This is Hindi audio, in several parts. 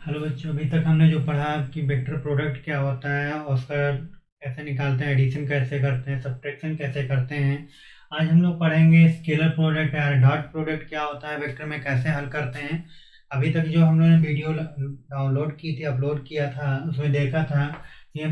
हेलो बच्चों, अभी तक हमने जो पढ़ा कि वेक्टर प्रोडक्ट क्या होता है और उसका कैसे निकालते हैं, एडिशन कैसे करते हैं, सब्ट्रैक्शन कैसे करते हैं। आज हम लोग पढ़ेंगे स्केलर प्रोडक्ट या डॉट प्रोडक्ट क्या होता है, वेक्टर में कैसे हल करते हैं। अभी तक जो हम लोगों ने वीडियो डाउनलोड की थी, अपलोड किया था, उसमें देखा था कि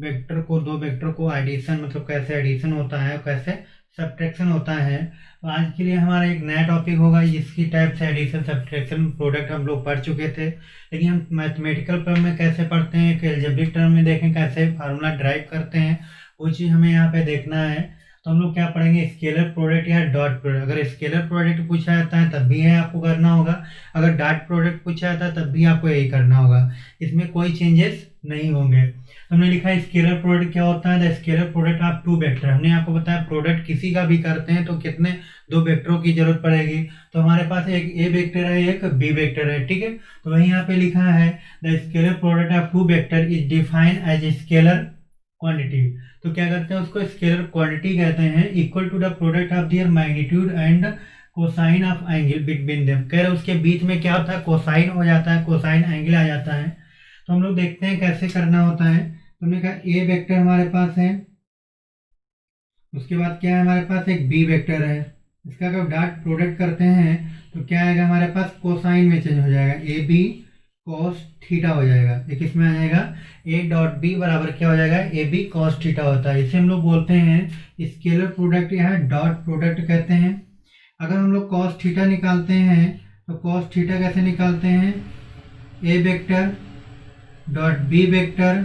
वेक्टर को, दो वेक्टर को एडिशन मतलब कैसे एडिशन होता है और कैसे सब्ट्रैक्शन होता है। तो आज के लिए हमारा एक नया टॉपिक होगा जिसकी टाइप से एडिशन सब्ट्रैक्शन प्रोडक्ट हम लोग पढ़ चुके थे, लेकिन हम मैथमेटिकल टर्म में कैसे पढ़ते हैं, कि अलजेब्रिक टर्म में देखें कैसे फार्मूला ड्राइव करते हैं, वो चीज़ हमें यहाँ पे देखना है। तो हम लोग क्या पढ़ेंगे, स्केलर प्रोडक्ट या डॉट प्रोडक्ट। अगर स्केलर प्रोडक्ट पूछा जाता है तब भी है आपको करना होगा, अगर डॉट प्रोडक्ट पूछा जाता है तब भी आपको यही करना होगा, इसमें कोई चेंजेस नहीं होंगे। तो हमने लिखा है स्केलर प्रोडक्ट क्या होता है। The scalar product of two vector, हमने आपको बताया प्रोडक्ट किसी का भी करते हैं तो कितने दो वेक्टरों की जरूरत पड़ेगी। तो हमारे पास एक ए वेक्टर है, एक बी वेक्टर है, ठीक है। तो वही यहाँ पे लिखा है the scalar product of two vector is defined as scalar quantity. तो क्या करते हैं, उसको स्केलर क्वांटिटी कहते हैं, equal to the product of their magnitude and cosine of angle between them. कह रहे उसके बीच में क्या होता है, कोसाइन हो जाता है, कोसाइन एंगल आ जाता है। तो हम लोग देखते हैं कैसे करना होता है। तो हमने कहा ए वेक्टर हमारे पास है, उसके बाद क्या है हमारे पास एक बी वेक्टर है। इसका अगर डॉट प्रोडक्ट करते हैं तो क्या आएगा हमारे पास, कोसाइन में चेंज हो जाएगा, ए बी कॉस थीटा हो जाएगा। एक इसमें आ जाएगा ए डॉट बी बराबर क्या हो जाएगा, ए बी कॉस थीटा होता है। इसे हम लोग बोलते हैं स्केलर प्रोडक्ट या डॉट प्रोडक्ट कहते हैं। अगर हम लोग कॉस थीटा निकालते हैं तो कॉस थीटा कैसे निकालते हैं, A vector dot B vector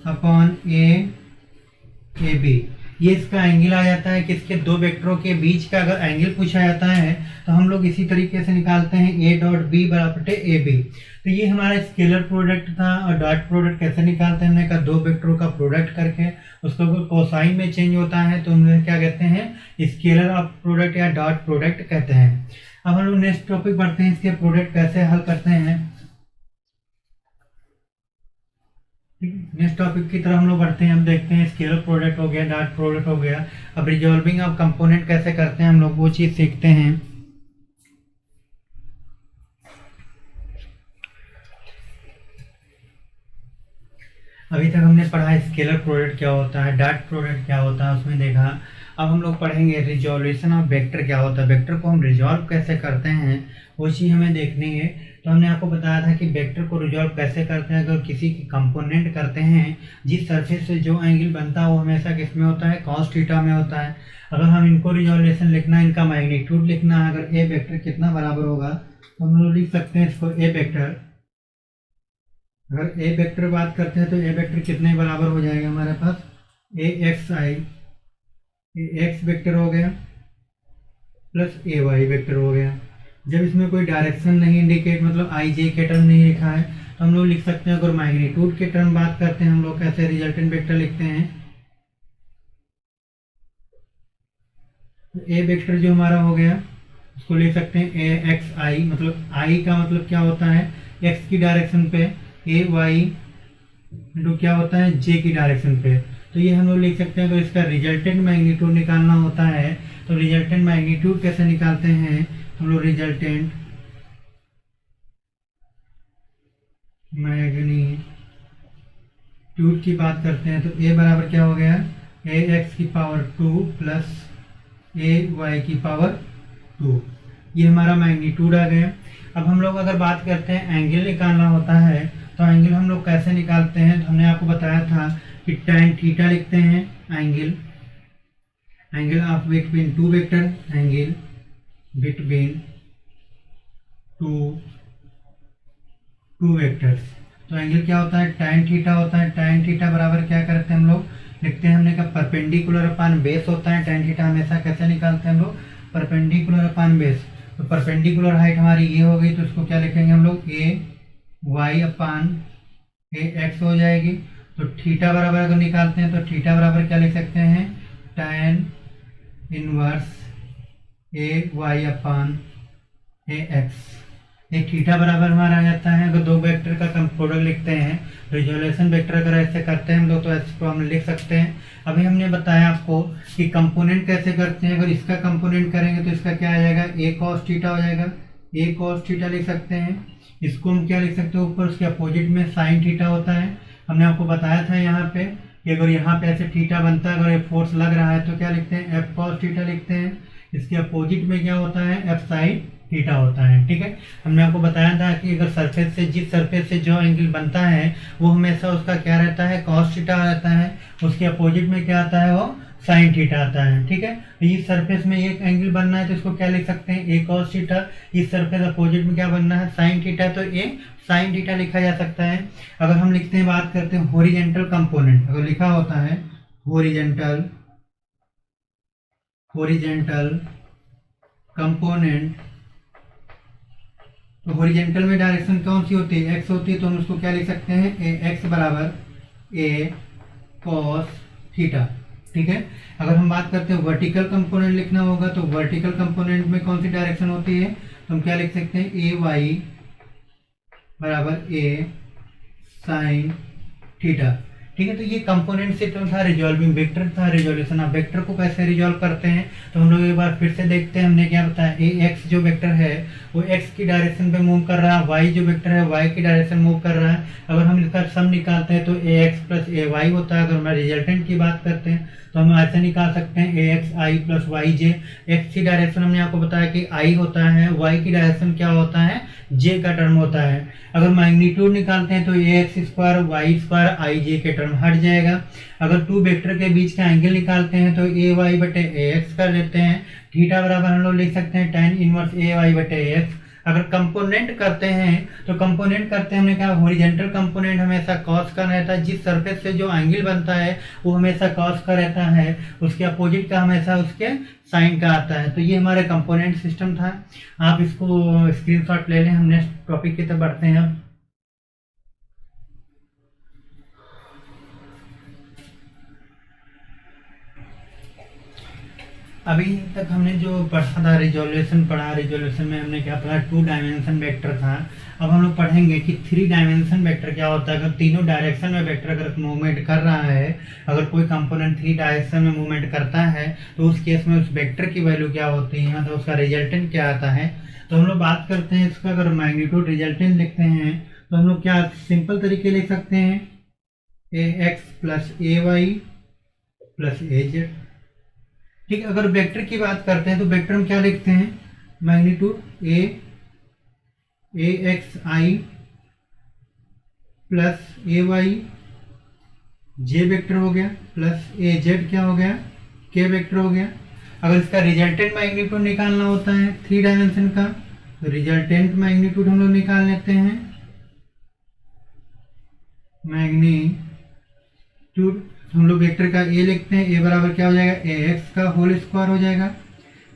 upon A B. ये इसका एंगल आ जाता है, किसके, दो वेक्टरों के बीच का अगर एंगल पूछा जाता है तो हम लोग इसी तरीके से निकालते हैं, ए डॉट बी बराबर ए बी। तो ये हमारा स्केलर प्रोडक्ट था। और डॉट प्रोडक्ट कैसे निकालते हैं, हमने कहा दो वेक्टरों का प्रोडक्ट करके उसको अगर कोसाइन में चेंज होता है तो हम क्या कहते हैं, स्केलर ऑफ प्रोडक्ट या डॉट प्रोडक्ट कहते हैं। अब हम लोग नेक्स्ट टॉपिक बढ़ते हैं, इसके प्रोडक्ट कैसे हल करते हैं। नेक्स्ट टॉपिक की तरफ हम लोग बढ़ते हैं। हम देखते हैं स्केलर प्रोडक्ट हो गया, डॉट प्रोडक्ट हो गया, अब रिजॉल्विंग ऑफ कंपोनेंट कैसे करते हैं हम लोग, वो चीज सीखते हैं। अभी तक हमने पढ़ा स्केलर प्रोडक्ट क्या होता है, डॉट प्रोडक्ट क्या होता है, उसमें देखा। अब हम लोग पढ़ेंगे रिजोल्यूशन ऑफ वेक्टर क्या होता है, वेक्टर को हम रिजॉल्व कैसे करते हैं, वो चीज़ हमें देखनी है। तो हमने आपको बताया था कि वेक्टर को रिजॉल्व कैसे करते हैं। अगर किसी की कंपोनेंट करते हैं, जिस सरफेस से जो एंगल बनता है वो हमेशा किस में होता है, कॉस थीटा में होता है। अगर हम इनको रिजोल्यूशन लिखना है, इनका मैग्नीट्यूड लिखना है, अगर ए वेक्टर कितना बराबर होगा तो हम लोग लिख सकते हैं इसको ए वेक्टर। अगर ए वेक्टर बात करते हैं तो ए वेक्टर कितने बराबर हो जाएगा हमारे पास, ए एक्स आई, ए एक्स वेक्टर हो गया प्लस ए वाई वेक्टर हो गया। जब इसमें कोई डायरेक्शन नहीं इंडिकेट, मतलब आई जे के टर्म नहीं लिखा है, तो हम लोग लिख सकते हैं। अगर मैग्नीट्यूड के टर्म बात करते हैं हम लोग कैसे रिजल्टेंट वेक्टर लिखते हैं, तो ए वेक्टर जो हमारा हो गया उसको लिख सकते हैं ए एक्स आई, मतलब आई का मतलब क्या होता है, एक्स की डायरेक्शन पे, ए वाई इंटू क्या होता है, जे की डायरेक्शन पे। तो ये हम लोग लिख सकते हैं। तो इसका रिजल्टेंट मैग्नीट्यूड निकालना होता है, तो रिजल्टेंट मैग्नीट्यूड कैसे निकालते हैं हम लोग, रिजल्टेंट मैग्नीट्यूड की बात करते हैं तो ए बराबर क्या हो गया, ए एक्स की पावर 2 प्लस ए वाई की पावर 2। ये हमारा मैग्नीट्यूड आ गया। अब हम लोग अगर बात करते हैं एंगल निकालना होता है, तो एंगल हम लोग कैसे निकालते हैं, तो हमने आपको बताया था कि tan थीटा लिखते हैं, angle of between two vector, angle between two vectors. तो एंगल क्या होता है, tan थीटा होता है। tan थीटा बराबर क्या करते हैं हम लोग, लिखते हैं, हमने कहा परपेंडिकुलर अपान बेस होता है। tan थीटा हमेशा कैसे निकालते हैं हम लोग, परपेंडिकुलर अपान बेस। तो परपेंडिकुलर हाइट हमारी ये हो गई, तो इसको क्या लिखेंगे हम लोग, A Y upon A x हो जाएगी। तो थीटा बराबर अगर निकालते हैं तो थीटा बराबर क्या लिख सकते हैं, tan इनवर्स ए वाई अपान ए एक्स। एक थीटा बराबर हमारा आ जाता है। अगर दो वेक्टर का प्रोडक्ट लिखते हैं, रिजोल्यूशन वेक्टर अगर ऐसे करते हैं हम लोग तो ऐसे को हम लिख सकते हैं। अभी हमने बताया आपको कि कंपोनेंट कैसे करते हैं। अगर इसका कंपोनेंट करेंगे तो इसका क्या आ जाएगा, ए कॉस थीटा हो जाएगा, ए कॉस थीटा लिख सकते हैं। इसको हम क्या लिख सकते हैं, ऊपर उसके अपोजिट में साइन थीटा होता है। हमने आपको बताया था यहाँ पे कि अगर यहाँ पे ऐसे थीटा बनता है, अगर ये फोर्स लग रहा है तो क्या लिखते हैं, एफ कॉस थीटा लिखते हैं। इसके अपोजिट में क्या होता है, एफ साइन थीटा होता है। ठीक है, हमने आपको बताया था कि अगर सरफेस से, जिस सरफेस से जो एंगल बनता है वो हमेशा उसका क्या रहता है, कॉस थीटा रहता है। उसके अपोजिट में क्या आता है, वो साइन थीटा आता है। ठीक है, तो इस सरफेस में एक एंगल बनना है तो इसको क्या लिख सकते हैं, ए कॉस थीटा। इस सरफेस अपोजिट में क्या बनना है, साइन थीटा, तो ए साइन थीटा लिखा जा सकता है। अगर हम लिखते हैं, बात करते हैं हॉरिजॉन्टल कंपोनेंट, अगर लिखा होता है हॉरिजॉन्टल कंपोनेंट, तो हॉरिजॉन्टल में डायरेक्शन कौन सी होती है, एक्स होती है, तो हम उसको क्या लिख सकते हैं, ए एक्स बराबर ए कॉस थीटा। ठीक है, अगर हम बात करते हैं वर्टिकल कंपोनेंट लिखना होगा तो वर्टिकल कंपोनेंट में कौन सी डायरेक्शन होती है, तो हम क्या लिख सकते हैं, ए वाई बराबर ए साइन थीटा। ठीक है, तो ये कंपोनेंट से तो था, रिजॉल्विंग वेक्टर था, रिजोल्यूशन। अब वेक्टर को कैसे रिजॉल्व करते हैं तो हम लोग एक बार फिर से देखते हैं। हमने क्या बताया, ए एक्स जो वेक्टर है वो एक्स की डायरेक्शन पे मूव कर रहा है, वाई जो वेक्टर है वाई की डायरेक्शन मूव कर रहा है। अगर हम इसका सम निकालते हैं तो ए एक्स प्लस ए वाई होता है। अगर हम रिजल्टेंट की बात करते हैं तो हम ऐसे निकाल सकते हैं, ए X I plus Y J. X की डायरेक्शन हमने आपको बताया कि आई होता है, वाई की डायरेक्शन क्या होता है, जे का टर्म होता है। अगर मैग्नीट्यूड निकालते हैं तो ए एक्स स्क्वायर वाई स्क्वायर आई जे के टर्म हट जाएगा। अगर टू वेक्टर के बीच का एंगल निकालते हैं तो ए वाई बटे ए एक्स कर लेते हैं। थीटा बराबर हम लोग लिख सकते हैं tan इनवर्स ए वाई बटे ए एक्स। अगर कंपोनेंट करते हैं तो कंपोनेंट करते हैं, हमने कहा हॉरिजॉन्टल कंपोनेंट हमेशा कॉस का रहता है। जिस सरफेस से जो एंगल बनता है वो हमेशा कॉस का रहता है, उसके अपोजिट का हमेशा उसके साइन का आता है। तो ये हमारे कंपोनेंट सिस्टम था। आप इसको स्क्रीनशॉट ले लें। हम नेक्स्ट टॉपिक की तरफ बढ़ते हैं। अभी तक हमने जो पढ़ा था, रिजोल्यूशन पढ़ा। रिजोल्यूशन में हमने क्या पढ़ा, 2 डायमेंशन वेक्टर था। अब हम लोग पढ़ेंगे कि 3 डायमेंशन वेक्टर क्या होता है। अगर तीनों डायरेक्शन में वेक्टर अगर मूवमेंट कर रहा है, अगर कोई कंपोनेंट 3 डायरेक्शन में मूवमेंट करता है तो उस केस में उस वेक्टर की वैल्यू क्या होती है, मतलब उसका रिजल्टेंट क्या आता है। तो हम लोग बात करते हैं इसका, अगर मैग्नीट्यूड रिजल्टेंट लिखते हैं तो हम लोग क्या सिंपल तरीके लिख सकते हैं, ए x plus A Y plus A Z. ठीक है, अगर वेक्टर की बात करते हैं तो वेक्टर हम क्या लिखते हैं, magnitude A X I plus A Y J vector हो गया, प्लस ए जेड क्या हो गया, के वेक्टर हो गया। अगर इसका रिजल्टेंट मैग्नीट्यूड निकालना होता है 3 डायमेंशन का, तो रिजल्टेंट मैग्नीट्यूड हम लोग निकाल लेते हैं। मैग्नीट्यूड हम लोग वेक्टर का ए लिखते हैं, ए बराबर क्या हो जाएगा, ए एक्स का होल स्क्वायर हो जाएगा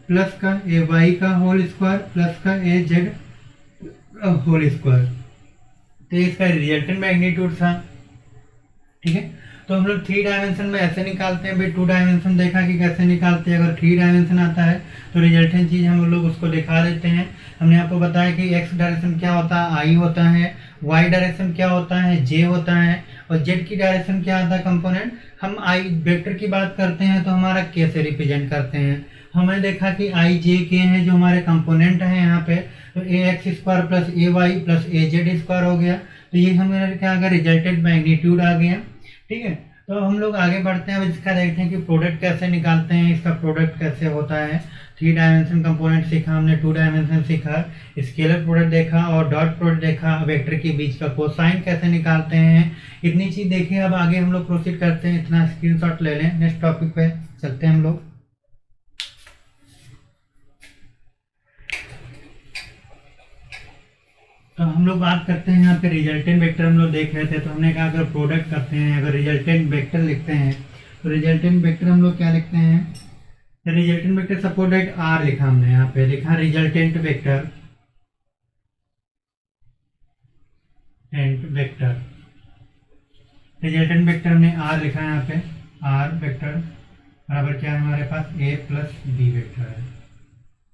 प्लस का ए वाई का होल स्क्वायर प्लस का ए जेड होल स्क्वायर। तो इसका रिजल्टेंट मैग्नीट्यूड था। ठीक है, तो हम लोग 3 डायमेंशन में ऐसे निकालते हैं। भाई 2 डायमेंशन देखा कि कैसे निकालते हैं। अगर 3 डायमेंशन आता है तो रिजल्टेंट चीज़ हम लोग उसको दिखा देते हैं। हमने आपको बताया कि एक्स डायरेक्शन क्या होता है, आई होता है, वाई डायरेक्शन क्या होता है, जे होता है, और जेड की डायरेक्शन क्या आता है, कंपोनेंट। हम आई वेक्टर की बात करते हैं तो हमारा के से रिप्रेजेंट करते हैं। हमने देखा कि आई जे के हैं जो हमारे कंपोनेंट हैं यहाँ पे, तो ए x square plus A Y plus A Z square हो गया। तो ये हमारा क्या आ गया, रिजल्टेंट मैग्नीट्यूड आ गया। ठीक है, तो हम लोग आगे बढ़ते हैं। अब इसका देखते हैं कि प्रोडक्ट कैसे निकालते हैं, इसका प्रोडक्ट कैसे होता है। 3 डायमेंशन कंपोनेंट सीखा हमने, 2 डायमेंशन सीखा, स्केलर प्रोडक्ट देखा और डॉट प्रोडक्ट देखा, वेक्टर के बीच का कोसाइन कैसे निकालते हैं, इतनी चीज देखिए। अब आगे हम लोग प्रोसीड करते हैं। इतना स्क्रीनशॉट ले लें। नेक्स्ट टॉपिक पे चलते हैं हम लोग। तो हम लोग बात करते हैं यहाँ पे रिजल्टेंट वेक्टर हम लोग देख रहे थे। तो हमने कहा अगर प्रोडक्ट करते हैं, अगर रिजल्टेंट वेक्टर लिखते हैं तो रिजल्टेंट वेक्टर हम लोग क्या लिखते हैं, रिजल्टेंट वेक्टर सपोर्टेड आर लिखा हमने, यहाँ पे लिखा रिजल्टेंट वेक्टर रिजल्टेंट वेक्टर हमने आर लिखा है यहाँ पे। आर वेक्टर बराबर क्या है हमारे पास, ए प्लस बी वेक्टर है,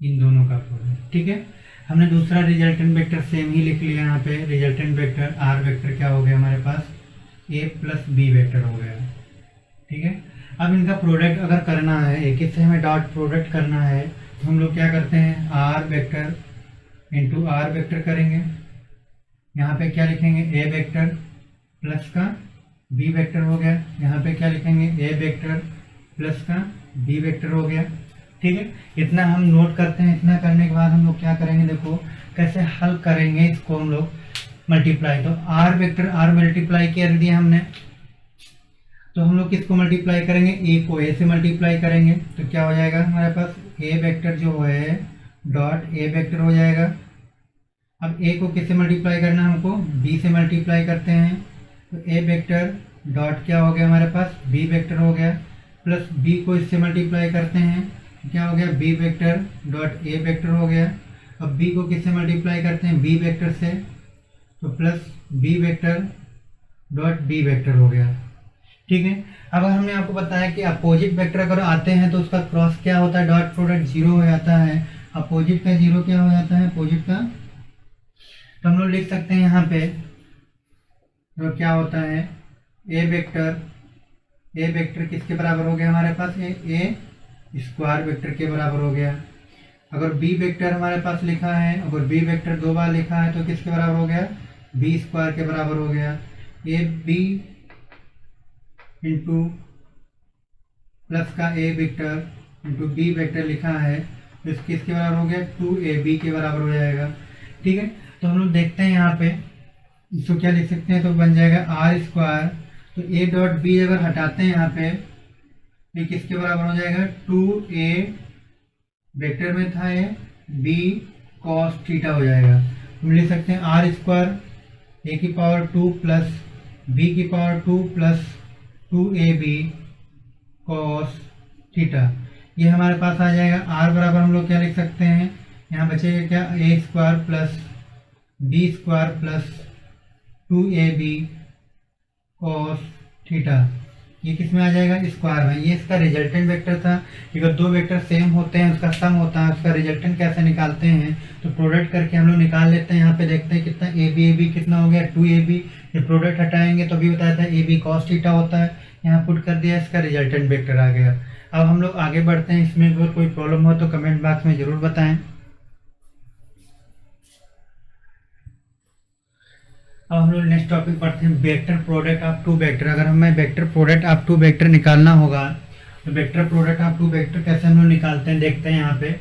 इन दोनों का प्रोडक्ट। ठीक है, हमने दूसरा रिजल्टेंट वेक्टर सेम ही लिख लिया यहाँ पे। रिजल्टेंट वेक्टर आर वेक्टर क्या हो गया हमारे पास, ए प्लस बी वेक्टर हो गया। ठीक है, अब इनका प्रोडक्ट अगर करना है, एक से हमें डॉट प्रोडक्ट करना है तो हम लोग क्या करते हैं, R vector into R vector करेंगे। यहाँ पे क्या लिखेंगे, ए वेक्टर प्लस का बी वेक्टर हो गया। यहाँ पे क्या लिखेंगे, ए वेक्टर प्लस का बी वेक्टर हो गया। ठीक है, इतना हम नोट करते हैं। इतना करने के बाद हम लोग क्या करेंगे, देखो कैसे हल करेंगे इसको हम लोग मल्टीप्लाई। तो आर वेक्टर आर मल्टीप्लाई कर दिया हमने, तो हम लोग किसको मल्टीप्लाई करेंगे, ए को ए से मल्टीप्लाई करेंगे। तो क्या हो जाएगा हमारे पास, ए वेक्टर जो है डॉट ए वेक्टर हो जाएगा। अब ए को किससे मल्टीप्लाई करना है हमको, बी से मल्टीप्लाई करते हैं। तो ए वेक्टर डॉट क्या हो गया हमारे पास, बी वेक्टर हो गया, प्लस बी को इससे मल्टीप्लाई करते हैं। तो क्या हो गया, B vector dot A vector हो गया। अब बी को किससे मल्टीप्लाई करते हैं, बी वेक्टर से, तो plus B vector dot B vector हो गया। ठीक है, अब हमने आपको बताया कि अपोजिट वेक्टर अगर आते हैं तो उसका क्रॉस क्या होता है, डॉट प्रोडक्ट जीरो हो जाता है। अपोजिट का जीरो क्या हो जाता है, अपोजिट का, तो हम लोग लिख सकते हैं यहाँ पे तो क्या होता है, ए वेक्टर किसके बराबर हो गया हमारे पास, ए स्क्वायर वेक्टर के बराबर हो गया। अगर बी वेक्टर हमारे पास लिखा है, अगर बी वेक्टर दो बार लिखा है तो किसके बराबर हो गया, बी स्क्वायर के बराबर हो गया। ए बी इंटू प्लस का ए वेक्टर इंटू बी वेक्टर लिखा है तो इसके किसके बराबर हो गया, 2ab के बराबर हो जाएगा। ठीक है, तो हम लोग देखते हैं यहाँ पे इसको क्या लिख सकते हैं, तो बन जाएगा आर स्क्वायर। तो ए डॉट बी अगर हटाते हैं यहाँ पे ये किसके बराबर हो जाएगा, 2a वेक्टर में था ये, b कॉस थीटा हो जाएगा। हम लिख सकते हैं आर स्क्वायर ए की पावर 2 प्लस बी की power 2 plus 2ab cos theta. ये हमारे पास आ जाएगा। आर बराबर हम लोग क्या लिख सकते हैं, यहाँ बचेगा क्या, A square plus B square plus 2ab cos theta. ये किस में आ जाएगा, स्क्वायर में। ये इसका रिजल्टेंट वेक्टर था। अगर दो वेक्टर सेम होते हैं उसका सम होता है, उसका रिजल्टेंट कैसे निकालते हैं, तो प्रोडक्ट करके हम लोग निकाल लेते हैं। यहाँ पे देखते हैं कितना ab कितना हो गया, 2ab। ये प्रोडक्ट हटाएंगे तो भी बताया था ab कॉस थीटा होता है। यहाँ पुट कर दिया, इसका रिजल्टेंट वेक्टर आ गया। अब हम लोग आगे बढ़ते हैं। इसमें अगर कोई प्रॉब्लम हो तो कमेंट बॉक्स में जरूर बताएं। अब हम लोग नेक्स्ट टॉपिक पढ़ते हैं, vector product of two vector. अगर हमें vector product of two vector निकालना होगा तो vector product of two vector कैसे हम लोग निकालते हैं, देखते हैं। यहाँ पे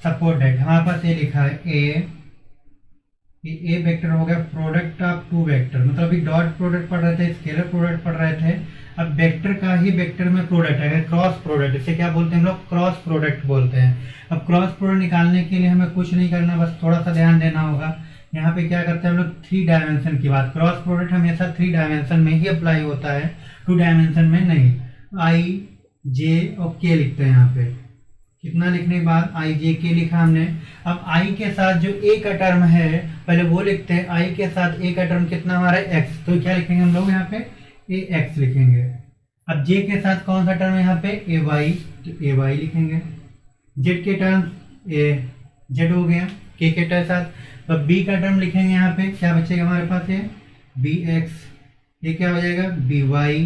सपोज दैट हमारे पास ये लिखा है ए वेक्टर हो गया प्रोडक्ट ऑफ टू वेक्टर। मतलब अभी डॉट प्रोडक्ट पढ़ रहे थे, स्केलर प्रोडक्ट पढ़ रहे थे। अब वेक्टर का ही वेक्टर में प्रोडक्ट है, क्रॉस प्रोडक्ट। इसे क्या बोलते हैं हम लोग, क्रॉस प्रोडक्ट बोलते हैं। अब क्रॉस प्रोडक्ट निकालने के लिए हमें कुछ नहीं करना, बस थोड़ा सा ध्यान देना होगा। यहाँ पे क्या करते हैं हम लोग, 3 डायमेंशन की बात। क्रॉस प्रोडक्ट हमेशा 3 डायमेंशन में ही अप्लाई होता है, 2 डायमेंशन में नहीं। आई जे और के लिखते हैं यहाँ पे। कितना लिखने के बाद आई जे के लिखा हमने। अब आई के साथ जो ए का टर्म है पहले वो लिखते हैं। आई के साथ ए का टर्म कितना हमारा, एक्स। तो क्या लिखेंगे हम लोग यहाँ पे, ए एक्स लिखेंगे। अब जे के साथ कौन सा टर्म है यहाँ पे, ए वाई, तो ए वाई लिखेंगे। जेड के टर्म ए जेड हो गया के टर्म साथ। तो बी का टर्म लिखेंगे यहाँ पे, क्या बचेगा हमारे पास है बी एक्स, ये क्या हो जाएगा बी वाई,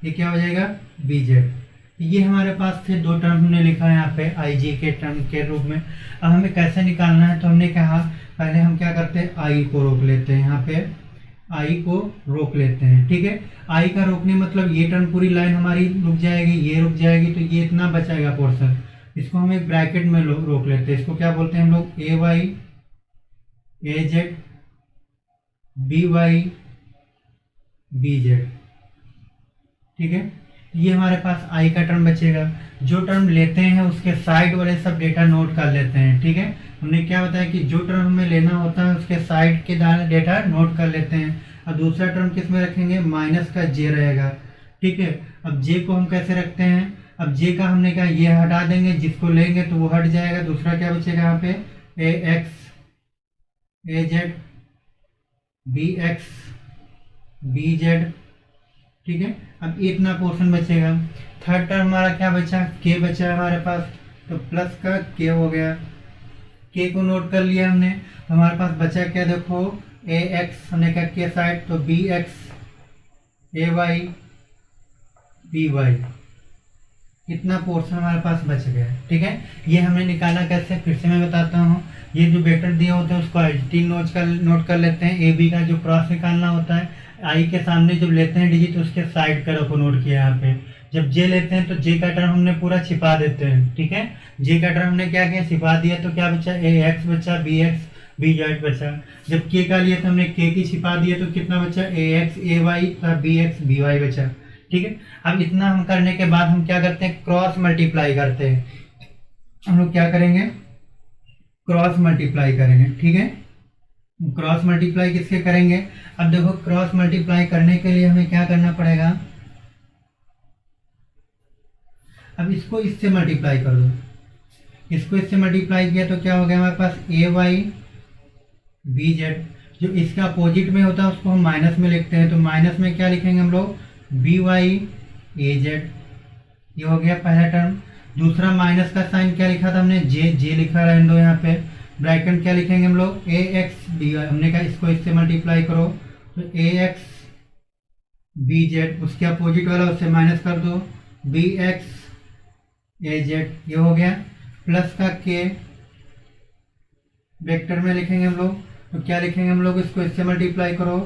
ये क्या हो जाएगा बी जेड। ये हमारे पास थे 2 टर्म हमने लिखा है यहाँ पे आई जी के टर्म के रूप में। अब हमें कैसे निकालना है, तो हमने कहा पहले हम क्या करते हैं, आई को रोक लेते हैं। यहाँ पे आई को रोक लेते हैं। ठीक है, आई का रोकने मतलब ये टर्म पूरी लाइन हमारी रुक जाएगी, ये रुक जाएगी, तो ये इतना बचाएगा पोर्शन। इसको हम एक ब्रैकेट में रोक लेते हैं। इसको क्या बोलते हैं हम लोग, A Y A Z B Y B Z. ठीक है, ये हमारे पास आई का टर्म बचेगा। जो टर्म लेते हैं उसके साइड वाले सब डेटा नोट कर लेते हैं। ठीक है, हमने क्या बताया कि जो टर्म हमें लेना होता है उसके साइड के डेटा नोट कर लेते हैं। और दूसरा टर्म किस में रखेंगे, माइनस का जे रहेगा। ठीक है, अब जे को हम कैसे रखते हैं, अब जे का हमने कहा ये हटा देंगे, जिसको लेंगे तो वो हट जाएगा। दूसरा क्या बचेगा यहाँ पे, A X A Z B X B Z. ठीक है, अब इतना पोर्शन बचेगा। थर्ड टर्म हमारा क्या बचा, के बचा हमारे पास, तो प्लस का के हो गया। के को नोट कर लिया हमने। तो हमारे पास बचा क्या, देखो ए एक्स हमने क्या के साइड, तो बी एक्स ए वाई बी वाई, इतना पोर्शन हमारे पास बच गया। ठीक है, ये हमने निकाला कैसे, फिर से मैं बताता हूँ। ये जो वेक्टर दिए होते हैं उसको आइडेंटिटी नोट कर लेते हैं। ए बी का जो क्रॉस निकालना होता है, आई के सामने जब लेते हैं डिजिट उसके साइड का रखो नोट किया यहाँ पे। जब जे लेते हैं तो जे का टर्म हमने पूरा छिपा देते हैं, ठीक है। जे का टर्म हमने क्या किया, छिपा दिया, तो क्या बचा, ए एक्स बचा, बी एक्स बी जेड बचा। जब के का लिया तो हमने के की छिपा दिया, तो कितना बचा, ए एक्स ए वाई तथा बी एक्स बी वाई बचा, ठीक है। अब इतना हम करने के बाद हम क्या करते हैं, क्रॉस मल्टीप्लाई करते हैं। हम लोग क्या करेंगे, क्रॉस मल्टीप्लाई करेंगे, ठीक है। क्रॉस मल्टीप्लाई किससे करेंगे, अब देखो क्रॉस मल्टीप्लाई करने के लिए हमें क्या करना पड़ेगा, अब इसको इससे मल्टीप्लाई कर दो। इसको इससे मल्टीप्लाई किया तो क्या हो गया हमारे पास, ए वाई बी जेड। जो इसका अपोजिट में होता है उसको हम माइनस में लिखते हैं, तो माइनस में क्या लिखेंगे हम लोग, बी वाई ए जेड। ये हो गया पहला टर्म। दूसरा माइनस का साइन क्या लिखा था हमने, जे, जे लिखा रहने दो यहाँ पे। ब्रैकेट क्या लिखेंगे हम लोग, ए एक्स बी वाई। हमने कहा इसको इससे मल्टीप्लाई करो, तो ए एक्स बी जेड, उसके अपोजिट वाला उससे माइनस कर दो, बी एक्स ए जेड। ये हो गया। प्लस का के वेक्टर में लिखेंगे हम लोग, तो क्या लिखेंगे हम लोग, इसको इससे मल्टीप्लाई करो,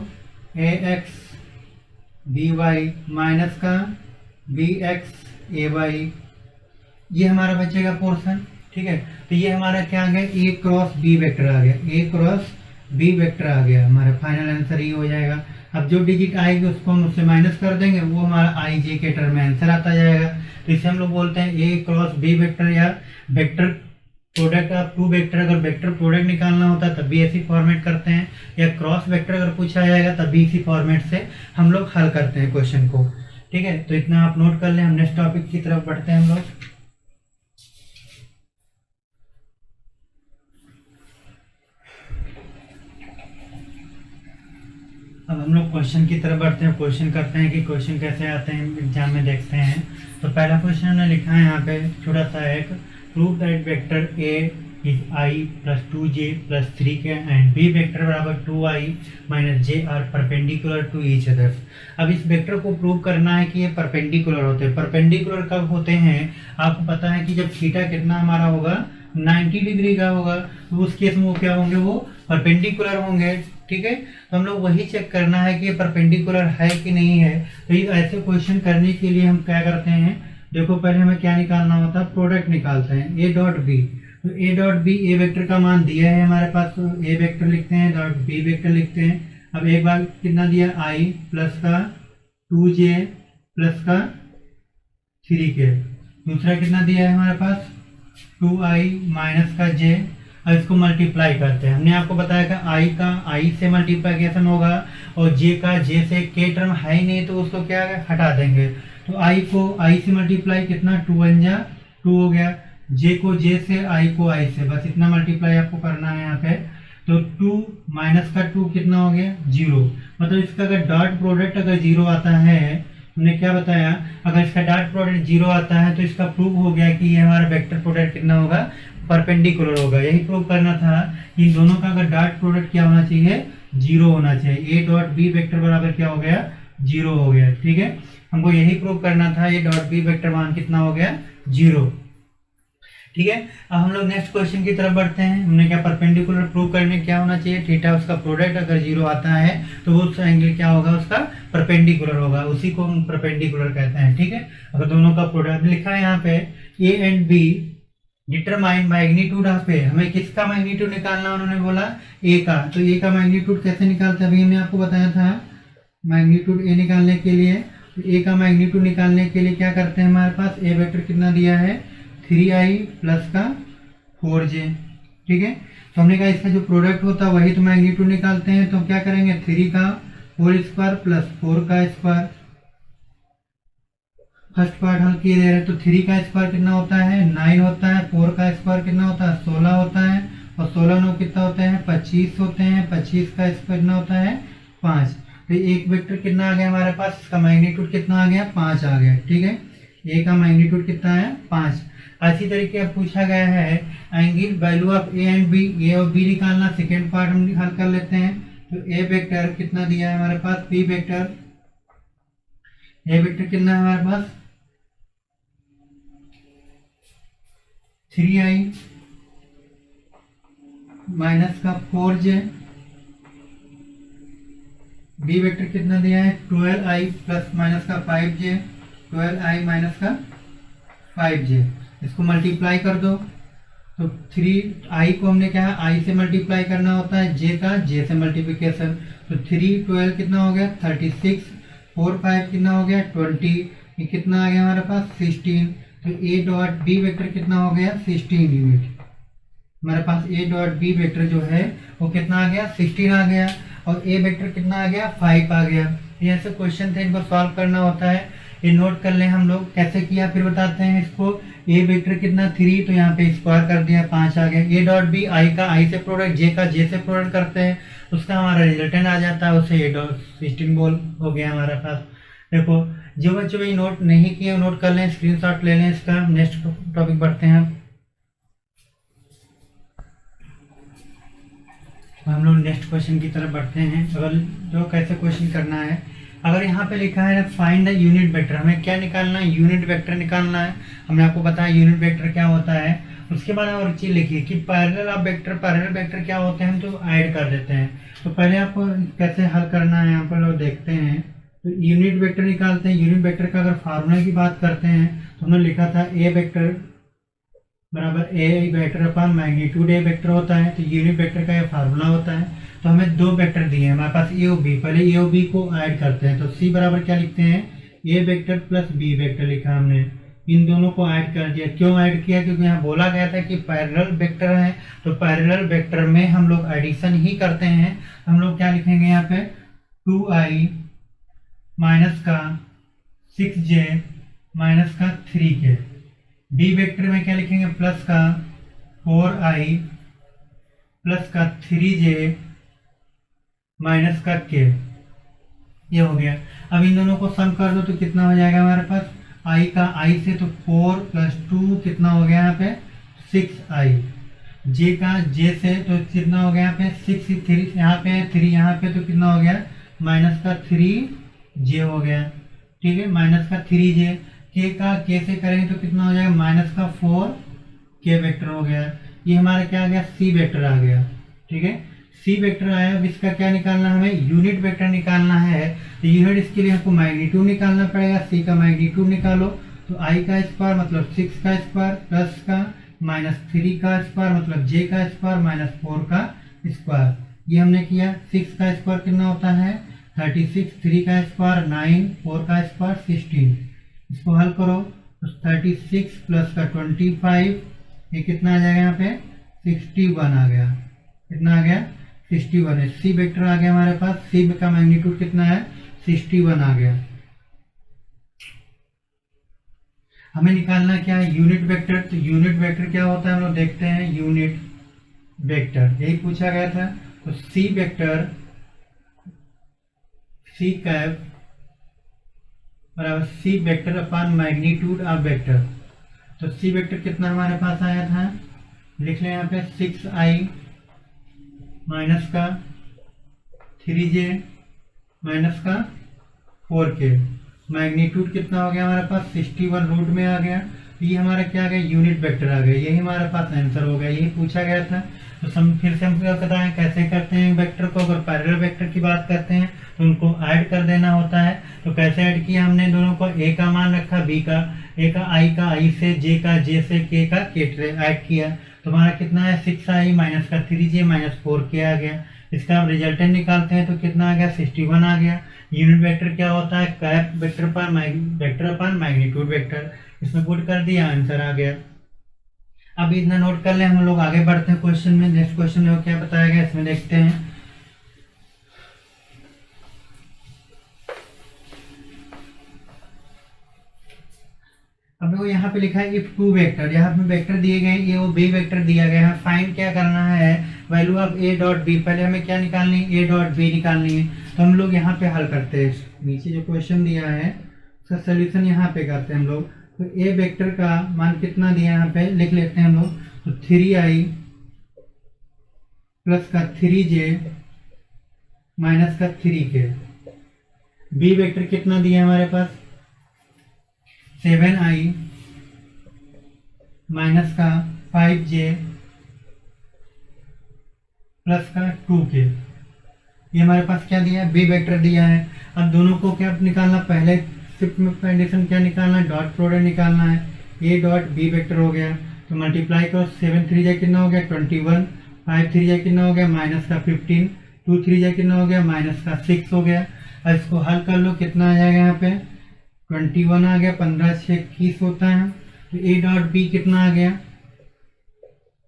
ए एक्स बी वाई माइनस का बी एक्स ए वाई। ये हमारा बचेगा पोर्शन, ठीक है। तो ये हमारा क्या आ गया, ए क्रॉस बी वेक्टर आ गया, ए क्रॉस बी वेक्टर आ गया। हमारा फाइनल आंसर ये हो जाएगा। अब जो डिजिट आएगी उसको हम उससे माइनस कर देंगे, वो हमारा आई जे के टर्म में आंसर आता जाएगा। तो इसे हम लोग बोलते हैं ए क्रॉस बी वेक्टर, या vector product of two vector. अगर वेक्टर प्रोडक्ट निकालना होता है तब भी ऐसी फॉर्मेट करते हैं, या क्रॉस वेक्टर अगर पूछा जाएगा तब भी इसी फॉर्मेट से हम लोग हल करते हैं क्वेश्चन को, ठीक है। तो इतना आप नोट कर लें। हम नेक्स्ट टॉपिक की तरफ बढ़ते हैं हम लोग। अब हम लोग क्वेश्चन की तरफ बढ़ते हैं, क्वेश्चन करते हैं कि क्वेश्चन कैसे आते हैं एग्जाम में, देखते हैं। तो पहला क्वेश्चन हमने लिखा है यहाँ पे छोटा सा एक, prove that vector A is I plus 2j plus 3k and B vector बराबर 2i minus J are perpendicular to each others. अब इस वेक्टर को प्रूव करना है कि ये परपेंडिकुलर होते हैं। परपेंडिकुलर कब होते हैं, आपको पता है कि जब थीटा कितना हमारा होगा, 90 डिग्री का होगा, तो उस केस में वो क्या होंगे, वो परपेंडिकुलर होंगे, ठीक है। तो हम लोग वही चेक करना है कि ये परपेंडिकुलर है कि नहीं है। तो ये ऐसे क्वेश्चन करने के लिए हम क्या करते हैं, देखो पहले हमें क्या निकालना होता है, प्रोडक्ट निकालते हैं, ए डॉट बी। तो A dot B, A vector का मान दिया है हमारे पास, तो ए वेक्टर लिखते हैं, डॉट बी वेक्टर लिखते हैं। अब एक बार कितना दिया, आई प्लस का 2j प्लस का 3k। दूसरा कितना दिया है हमारे पास, 2i माइनस का j। अब इसको मल्टीप्लाई करते हैं। हमने आपको बताया कि आई का आई से मल्टीप्लिकेशन होगा, और जे का जे से, के टर्म है ही नहीं तो उसको क्या हटा देंगे। तो आई को आई से मल्टीप्लाई, कितना 2 1 जा 2 हो गया, जे को जे से, आई को आई से, बस इतना मल्टीप्लाई आपको करना है यहाँ पे। तो 2 माइनस का 2 कितना हो गया, 0। मतलब इसका अगर डॉट प्रोडक्ट अगर 0 आता है, हमने क्या बताया, अगर इसका डॉट प्रोडक्ट 0 आता है तो इसका प्रूव हो गया कि ये हमारा वेक्टर प्रोडक्ट कितना होगा, परपेंडिकुलर होगा। यही प्रूव करना था कि इन दोनों का अगर डॉट प्रोडक्ट क्या होना चाहिए, 0 होना चाहिए। ए डॉट बी वेक्टर बराबर क्या हो गया, 0 हो गया, ठीक है। हमको यही प्रूव करना था, ये डॉट बी वेक्टर मान कितना हो गया, 0, ठीक है। अब हम लोग नेक्स्ट क्वेश्चन की तरफ बढ़ते हैं। हमने क्या परपेंडिकुलर प्रूव करने क्या होना चाहिए, थीटा उसका प्रोडक्ट अगर 0 आता है तो वो एंगल क्या होगा, उसका परपेंडिकुलर होगा, उसी को हम परपेंडिकुलर कहते हैं, ठीक है। अगर दोनों का प्रोडक्ट लिखा है यहाँ पे, A and B determine magnitude of A. हमें किसका मैग्नीट्यूड निकालना, उन्होंने बोला ए का। तो ए का मैग्नीट्यूड कैसे निकालते हैं, अभी हमने आपको बताया था। मैग्नीट्यूड ए निकालने के लिए, तो ए का मैग्नीट्यूड निकालने के लिए क्या करते हैं, हमारे पास ए वेक्टर कितना दिया है, 3i प्लस का 4j, ठीक है। तो हमने कहा इसका जो प्रोडक्ट होता है वही तो मैग्नीट्यूड निकालते हैं। तो हम क्या करेंगे, 3 का होल स्क्वायर प्लस 4 का स्क्वायर। फर्स्ट पार्ट हल किए दे रहे हैं, तो 3 का स्क्वायर कितना होता है, 9 होता है। 4 का स्क्वायर कितना होता है, 16 होता है। और 16 9 कितना होते हैं, 25 होते हैं। 25 का स्क्वायर कितना होता है, 5। तो एक वेक्टर कितना आ गया हमारे पास, इसका मैग्नीट्यूड कितना आ गया, 5 आ गया, ठीक है। ए का मैग्नीट्यूड कितना है, 5। इसी तरीके अब पूछा गया है angle value of A and B, A और बी निकालना। सेकेंड पार्ट हम हल कर लेते हैं। तो ए वेक्टर कितना दिया है हमारे पास, बी वेक्टर, ए वेक्टर कितना है हमारे पास, 3i माइनस का 4j, बी वेक्टर कितना दिया है 12i प्लस माइनस का 5j, 12i माइनस का 5j, इसको मल्टीप्लाई कर दो तो 3i को हमने क्या है i से मल्टीप्लाई करना होता है, j का j से मल्टीप्लिकेशन, तो 3 12 कितना हो गया 36, 4 5 कितना हो गया 20, ये कितना आ गया हमारे पास 16, तो a डॉट b वेक्टर कितना हो गया 16 यूनिट, हमारे पास a डॉट b वेक्टर जो है वो कितना आ गया 16 आ गया, और a वेक्टर कितना आ गया 5 आ गया। ये ऐसे क्वेश्चन थे, इनको सॉल्व करना होता है, ये नोट कर लें हम लोग कैसे किया फिर बताते हैं इसको। a वेक्टर कितना 3, तो यहाँ पे स्क्वायर कर दिया 5 आ गया। a डॉट b i का i से प्रोडक्ट, j का j से प्रोडक्ट करते हैं, उसका हमारा रिजल्टेंट आ जाता है, उसे a डॉट 16 बोल हो गया हमारे पास। देखो जो बच्चों भी नोट नहीं किए नोट कर लें, स्क्रीनशॉट ले लें इसका। नेक्स्ट टॉपिक बढ़ते हैं हम लोग नेक्स्ट क्वेश्चन की तरफ बढ़ते हैं। अगर जो कैसे क्वेश्चन करना है, अगर यहाँ पे लिखा है फाइंड द यूनिट वेक्टर, हमें क्या निकालना है यूनिट वेक्टर निकालना है। हमने आपको बताया यूनिट वेक्टर क्या होता है। उसके बाद और चीज लिखिए कि parallel of vector, parallel vector क्या होते हैं हम तो ऐड कर देते हैं। तो पहले आपको कैसे हल करना है यहाँ पर लोग देखते हैं। तो यूनिट वेक्टर निकालते हैं। यूनिट वेक्टर का अगर फार्मूला की बात करते हैं तो हमने लिखा था ए वेक्टर बराबर A vector upon magnitude A vector होता है। तो यूनिट वेक्टर का ये फार्मूला होता है। तो हमें दो वेक्टर दिए हैं हमारे पास ए और बी, पहले ए और बी को ऐड करते हैं। तो सी बराबर क्या लिखते हैं A vector plus B vector लिखा हमने, इन दोनों को ऐड कर दिया। क्यों ऐड किया, क्योंकि यहाँ बोला गया था कि पैरेलल वेक्टर है, तो पैरेलल वेक्टर में हम लोग एडिशन ही करते हैं। हम लोग क्या लिखेंगे यहाँ पे 2i माइनस का 6j माइनस का 3k। बी वेक्टर में क्या लिखेंगे प्लस का 4i प्लस का 3j माइनस का k। ये हो गया। अब इन दोनों को सम कर दो तो कितना हो जाएगा हमारे पास i का i से, तो 4 प्लस 2 कितना हो गया यहाँ पे 6i, j का j से तो कितना हो गया यहाँ पे 6, 3 यहाँ पे 3 यहाँ पे, तो कितना हो गया माइनस का 3j हो गया। ठीक है, माइनस का 3j, k का k से करेंगे तो कितना हो जाएगा माइनस का 4k वेक्टर हो गया। ये हमारा क्या आ गया c वेक्टर आ गया। ठीक है, c वेक्टर आया। अब इसका क्या निकालना है हमें यूनिट वेक्टर निकालना है। तो यूनिट इसके लिए हमको मैग्नीट्यूड निकालना पड़ेगा। c का मैग्नीट्यूड निकालो तो i का स्क्वायर मतलब 6 का स्क्वायर प्लस का माइनस 3 का स्क्वायर मतलब j का स्क्वायर माइनस 4 का स्क्वायर। ये हमने किया। 6 का स्क्वायर कितना होता है 36, 3 का स्क्वायर 9, 4 का स्क्वायर 16। इसको हल करो तो 36 प्लस का 25, ये कितना आ जाएगा यहाँ पे 61 आ गया। कितना आ गया 61 है। सी वेक्टर आ गया हमारे पास। सी का मैग्नीट्यूड कितना है 61 आ गया। हमें निकालना क्या है यूनिट वेक्टर। तो यूनिट वेक्टर क्या होता है हम लोग देखते हैं। यूनिट वेक्टर यही पूछा गया था। तो सी वेक्टर सी कैप बराबर C vector upon magnitude of vector. तो सी वेक्टर कितना हमारे पास आया था, लिख लें यहाँ पे 6i माइनस का 3j माइनस का 4k। मैग्नीट्यूड कितना हो गया हमारे पास 61 रूट में आ गया। तो ये हमारा क्या आ गया यूनिट वेक्टर आ गया। यही हमारे पास आंसर हो गया, यही पूछा गया था। तो फिर से हम क्या बताएं कैसे करते हैं वेक्टर को। अगर पैरेलल वेक्टर की बात करते हैं तो उनको ऐड कर देना होता है। तो कैसे ऐड किया हमने दोनों को, a का मान रखा b का, a का i से, j का j से, k का k से ऐड किया। तो हमारा कितना है 6i माइनस का 3j माइनस 4k आ गया। इसका हम रिजल्टेंट निकालते हैं तो कितना आ गया 61 आ गया। यूनिट वेक्टर क्या होता है कैप वेक्टर पर वेक्टर अपॉन मैग्नीट्यूड वेक्टर। इसमें पुट कर दिया आंसर आ गया। अब इतना नोट कर ले, हम लोग आगे बढ़ते हैं क्वेश्चन में। नेक्स्ट क्वेश्चन में क्या बताया गया इसमें देखते हैं। अब देखो यहाँ पे लिखा है इफ टू वेक्टर, यहाँ पे वेक्टर दिए गए ए और बी वेक्टर दिया गया है। फाइंड क्या करना है value of A dot B. पहले हमें क्या निकालनी है ए डॉट बी निकालनी है। तो हम लोग यहाँ पे हल करते हैं। नीचे जो क्वेश्चन दिया है उसका सोल्यूशन यहाँ पे करते हैं हम लोग। तो ए वेक्टर का मान कितना दिया यहाँ पे लिख लेते हैं हम लोग। तो 3i प्लस का 3j माइनस का 3k। बी वेक्टर कितना दिया हमारे पास 7i माइनस का 5j प्लस का 2k, ये हमारे पास क्या दिया है, बी वेक्टर दिया है। अब दोनों को क्या निकालना, पहले शिफ्ट में कंडीशन क्या निकालना है, डॉट प्रोडक्ट निकालना है। ए डॉट बी वेक्टर हो गया तो मल्टीप्लाई करो, 7 3 जा कितना हो गया 21, 5 3 जा कितना हो गया माइनस का 15, 2 3 जा कितना हो गया माइनस का 6 हो गया। अब इसको हल कर लो, कितना आ जाएगा यहाँ पे 21 आ गया, 15 6 21 होता है। तो ए डॉट बी कितना आ गया,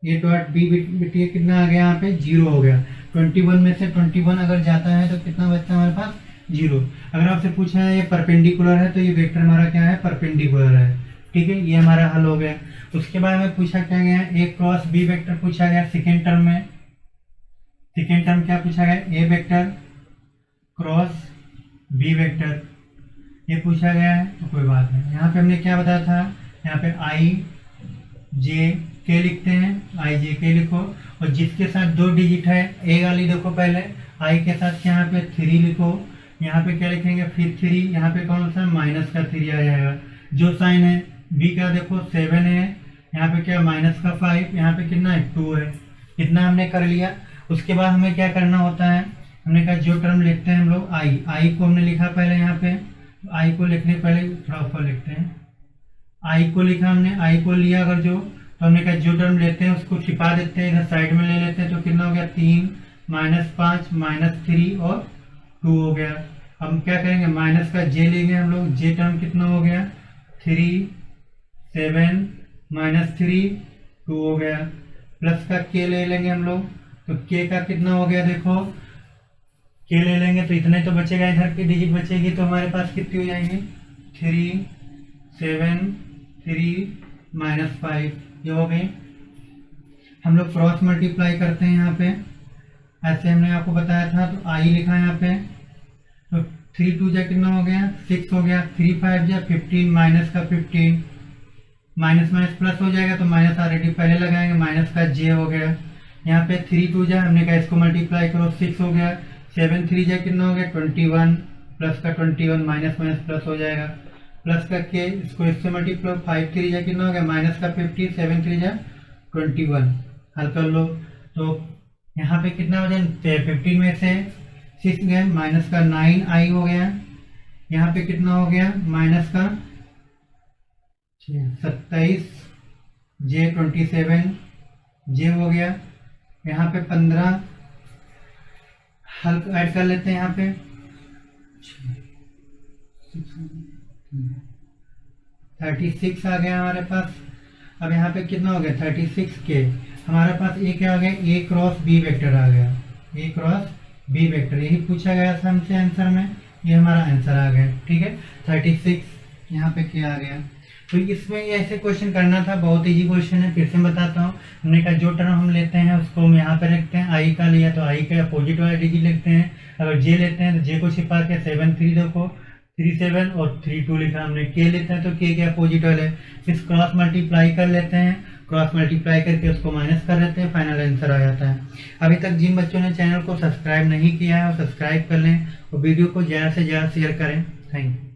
ए डॉट बी बिटिया कितना आ गया यहाँ पे 0 हो गया। 21 में से 21 अगर जाता है तो कितना बचता है हमारे पास 0। अगर आपसे पूछा है ये परपेंडिकुलर है तो ये वेक्टर हमारा क्या है, परपेंडिकुलर है। ठीक है, ये हमारा हल हो गया। उसके बाद में पूछा क्या गया, ए क्रॉस बी वेक्टर पूछा गया सेकेंड टर्म में। सेकेंड टर्म क्या पूछा गया, ए वेक्टर क्रॉस बी वेक्टर, ये पूछा गया है तो कोई बात नहीं। यहाँ पे हमने क्या बताया था, यहाँ पे आई जे के लिखते हैं, आई जे के लिखो, और जिसके साथ 2 डिजिट है ए वाली देखो, पहले आई के साथ यहाँ पे 3 लिखो, यहाँ पे क्या लिखेंगे फिर 3, यहाँ पे कौन सा माइनस का 3 आ जाएगा। जो साइन है बी का देखो 7 है, यहाँ पे क्या माइनस का 5, यहाँ पे कितना है 2 है। इतना हमने कर लिया। उसके बाद हमें क्या करना होता है, हमने कहा जो टर्म लिखते हैं हम लोग आई को हमने लिखा पहले, यहाँ पे आई को लिखने पहले थोड़ा ऊपर लिखते हैं, आई को लिखा हमने, आई को लिया अगर जो, तो हमने कहा जो टर्म लेते हैं उसको छिपा देते हैं, इधर साइड में ले लेते हैं, तो कितना हो गया 3 -5 -3 और 2 हो गया। हम क्या करेंगे, माइनस का जे लेंगे हम लोग, जे टर्म कितना हो गया 3 7 -3 2 हो गया। प्लस का के ले लेंगे हम लोग, तो के का कितना हो गया देखो, के ले लेंगे तो इतने तो बचेगा, इधर की डिजिट बचेगी तो हमारे पास कितनी हो जाएंगी 3 7 3 -5, ये हो गई। हम लोग क्रॉस मल्टीप्लाई करते हैं यहाँ पे, ऐसे हमने आपको बताया था। तो आई लिखा है यहाँ पे, तो 3 2 जा कितना हो गया 6 हो गया, 3 5 जा 15, माइनस का 15, माइनस माइनस प्लस हो जाएगा, तो माइनस ऑलरेडी पहले लगाएंगे, माइनस का जे हो गया। यहाँ पे 3 2 जा हमने कहा इसको मल्टीप्लाई करो 6 हो गया, 7 3 जा कितना हो गया 21, प्लस का 21, माइनस माइनस प्लस हो जाएगा, प्लस का के इसको इससे मल्टीप्लाई, 5 3 जा कितना हो गया माइनस का 50, 7 3 जा 21, हल कर लो। तो यहाँ पे कितना हो जाए 15 में से 6 गया, माइनस का 9 आई हो गया, यहाँ पे कितना हो गया माइनस का 27 जे 27 जे हो गया, यहाँ पे 15 हल ऐड कर लेते हैं, यहाँ पे 36 आ गया हमारे पास। अब यहाँ पे कितना हो गया 36 के, हमारे पास ए क्या आ गया, ए क्रॉस बी वेक्टर आ गया, ए क्रॉस बी वेक्टर, यही पूछा गया था हमसे आंसर में, ये हमारा आंसर आ गया। ठीक है, 36 यहाँ पे क्या आ गया। तो इसमें ये ऐसे क्वेश्चन करना था, बहुत इजी क्वेश्चन है। फिर से बताता हूँ, हमने कहा जो टर्म हम लेते हैं उसको हम यहाँ पे रखते हैं, आई का लिया तो आई का अपोजिट वाला डिजिट लिखते हैं। अगर जे लेते हैं तो जे को छिपा के 7 3 देखो 3 7 और 3 2 लिखा हमने, के लेते हैं तो के अपोजिट वाले, फिर क्रॉस मल्टीप्लाई कर लेते हैं, क्रॉस मल्टीप्लाई करके उसको माइनस कर लेते हैं, फाइनल आंसर आ जाता है। अभी तक जिन बच्चों ने चैनल को सब्सक्राइब नहीं किया है वो सब्सक्राइब कर लें और वीडियो को ज़्यादा से ज़्यादा शेयर करें। Thank you.